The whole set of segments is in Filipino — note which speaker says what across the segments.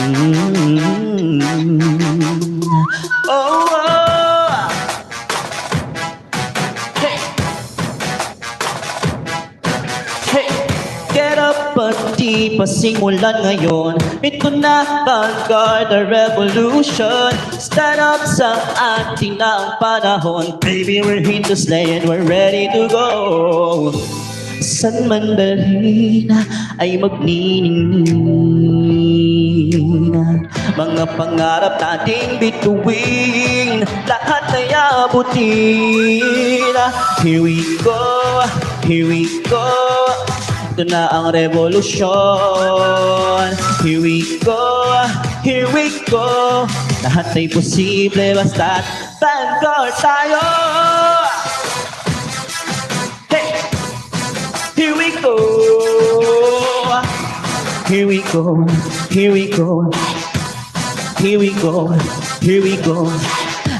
Speaker 1: Oh, oh. Hey. Hey. Get up at di pa simulan ngayon. Ito na Vanguard the Revolution. Stand up sa ating na ang panahon. Baby, we're here to slay and we're ready to go. San man dalhin ay magniningning. Mga pangarap nating bituin, lahat ay abutin. Here we go, here we go. Ito na ang revolusyon. Here we go, here we go. Lahat ay posible basta't Vanguard tayo. Hey! Here we go. Here we go. Here we go. Here we go. Here we go.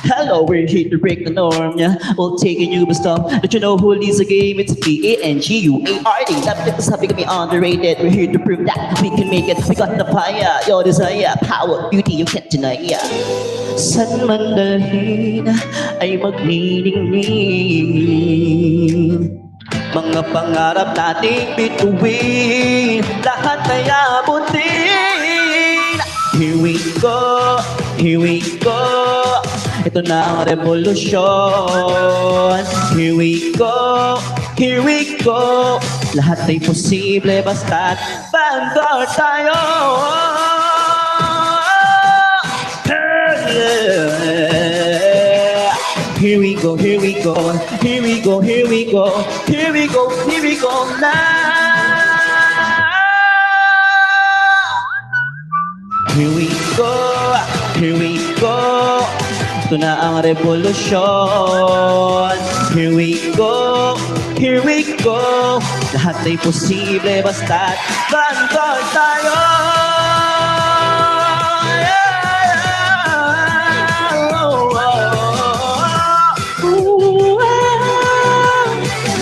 Speaker 1: Hello, we're here to break the norm, yeah. We'll take a new stop. Don't you know who leads the game? It's VANGUARD. Laptop sabi kami underrated. We're here to prove that we can make it. We got the fire, your desire, power, beauty, you can't deny, yeah. San man dalhin ay magniningning. Mga pangarap nating bituin, lahat ay abutin. Here we go, here we go. Ito na ang revolusyon. Here we go, here we go. Lahat ay posible basta't Vanguard tayo. Here we go, here we go, here we go, here we go, here we go, here we go now. Here we go, here we go. Ito na ang revolusyon. Here we go, here we go. Lahat ay posible basta't Vanguard tayo.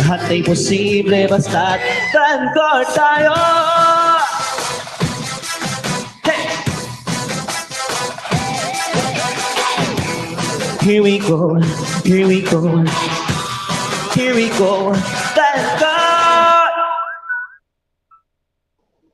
Speaker 1: Lahat ay posible basta't Vanguard tayo. Hey! Here we go, here we go, here we go.